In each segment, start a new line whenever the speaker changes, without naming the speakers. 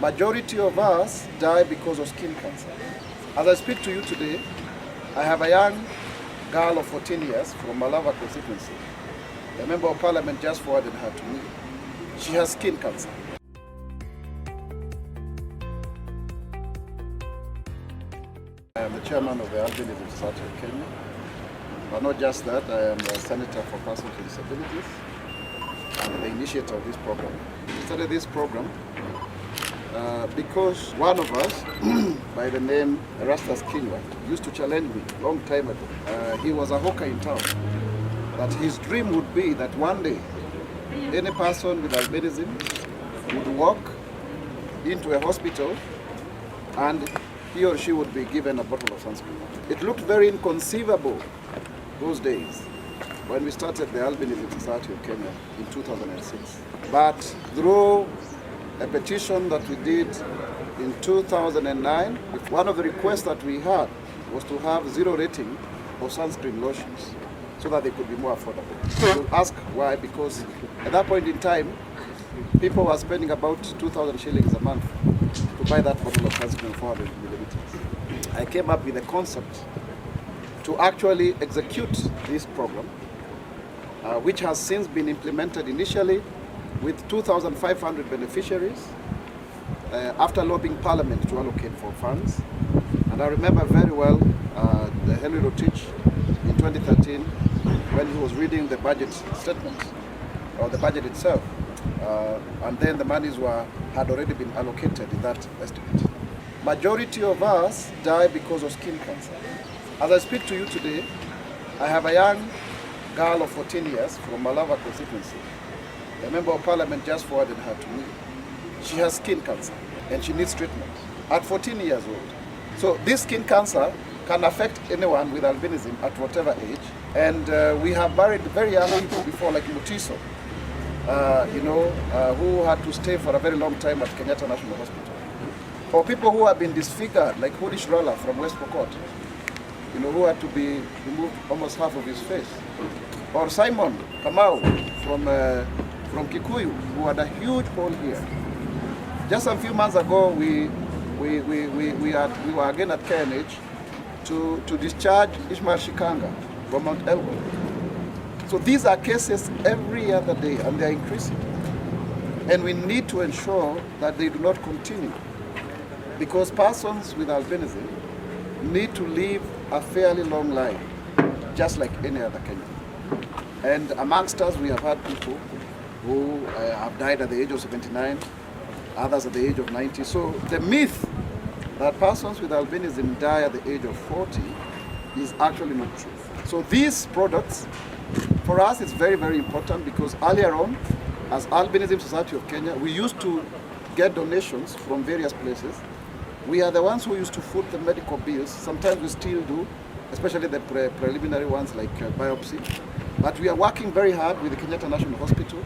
Majority of us die because of skin cancer. As I speak to you today, I have a young girl of 14 years from Malava constituency. The Member of Parliament just forwarded her to me. She has skin cancer. I am the chairman of the Albinism Society of Kenya. But not just that, I am the senator for persons with disabilities and the initiator of this program. We started this program because one of us, by the name Erastus Kenyans, used to challenge me a long time ago. He was a hawker in town. That his dream would be that one day any person with albinism would walk into a hospital and he or she would be given a bottle of sunscreen. It looked very inconceivable those days when we started the Albinism Society of Kenya in 2006. But through a petition that we did in 2009, one of the requests that we had was to have zero rating of sunscreen lotions so that they could be more affordable. You ask why? Because at that point in time, people were spending about 2,000 shillings a month to buy that bottle of sunscreen 400 milliliters. I came up with a concept to actually execute this program, which has since been implemented initially with 2,500 beneficiaries after lobbying Parliament to allocate for funds. And I remember very well the Henry Rotich in 2013 when he was reading the budget statement, or the budget itself, and then the monies had already been allocated in that estimate. Majority of us die because of skin cancer. As I speak to you today, I have a young girl of 14 years from Malava constituency. The Member of Parliament just forwarded her to me. She has skin cancer and she needs treatment at 14 years old. So this skin cancer can affect anyone with albinism at whatever age. And we have buried very young people before, like Mutiso, who had to stay for a very long time at Kenyatta National Hospital. Or people who have been disfigured, like Hudish Rolla from West Pokot, who had to be removed almost half of his face. Or Simon Kamau from Kikuyu, who had a huge hole here. Just a few months ago, we were again at KNH to discharge Ishmael Shikanga from Mount Elgon. So these are cases every other day, and they are increasing. And we need to ensure that they do not continue, because persons with albinism need to live a fairly long life, just like any other Kenyan. And amongst us, we have had people who have died at the age of 79, others at the age of 90. So the myth that persons with albinism die at the age of 40 is actually not true. So these products, for us, it's very, very important, because earlier on, as Albinism Society of Kenya, we used to get donations from various places. We are the ones who used to foot the medical bills. Sometimes we still do, especially the preliminary ones like biopsy. But we are working very hard with the Kenyatta National Hospital.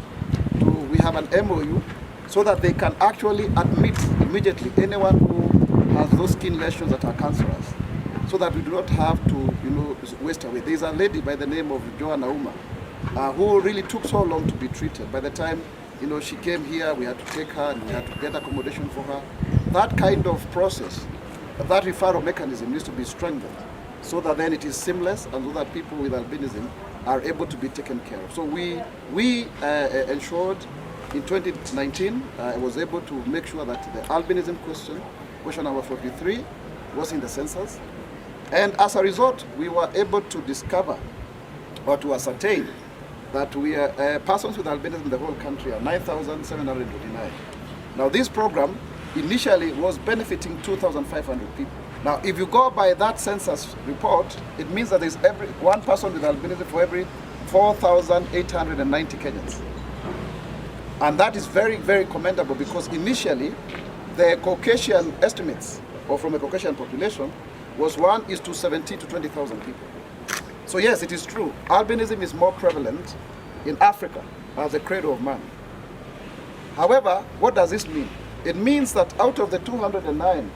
We have an MOU so that they can actually admit immediately anyone who has those skin lesions that are cancerous, so that we do not have to waste away. There is a lady by the name of Joanna Uma who really took so long to be treated. By the time she came here, we had to take her and we had to get accommodation for her. That kind of process, that referral mechanism needs to be strengthened, so that then it is seamless and so that people with albinism are able to be taken care of. So we ensured in 2019, I was able to make sure that the albinism question number 43, was in the census. And as a result, we were able to discover or to ascertain that we are persons with albinism in the whole country are 9,729. Now this program initially was benefiting 2,500 people. Now if you go by that census report, it means that there's one person with albinism for every 4,890 Kenyans. And that is very, very commendable, because initially the Caucasian estimates, or from a Caucasian population, was 1:70 to 20,000 people. So yes, it is true, albinism is more prevalent in Africa as a cradle of man. However, what does this mean? It means that out of the 209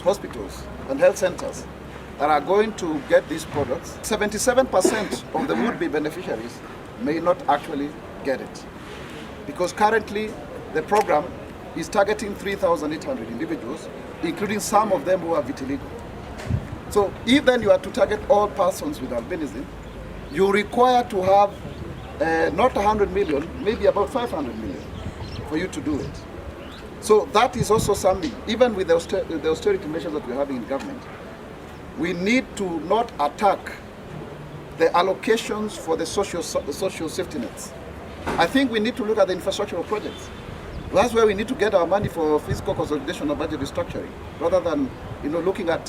hospitals and health centers that are going to get these products, 77% of the would-be beneficiaries may not actually get it. Because currently the program is targeting 3,800 individuals, including some of them who are vitiligo. So if then you are to target all persons with albinism, you require to have not 100 million, maybe about 500 million for you to do it. So that is also something, even with the austerity measures that we're having in government, we need to not attack the allocations for the social safety nets. I think we need to look at the infrastructural projects. That's where we need to get our money for fiscal consolidation and budget restructuring, rather than looking at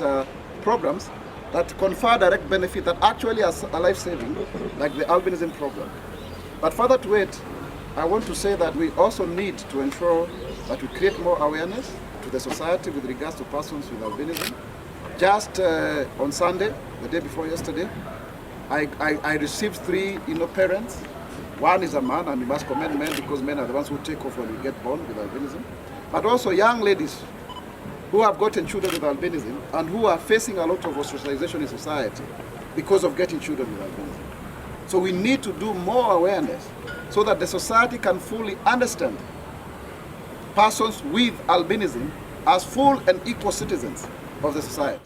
programs that confer direct benefit that actually are life-saving, like the albinism program. But further to it, I want to say that we also need to ensure that we create more awareness to the society with regards to persons with albinism. Just on Sunday, the day before yesterday, I received 3 parents. One is a man, and we must commend men because men are the ones who take off when we get born with albinism. But also young ladies who have gotten children with albinism and who are facing a lot of ostracization in society because of getting children with albinism. So we need to do more awareness so that the society can fully understand persons with albinism as full and equal citizens of the society.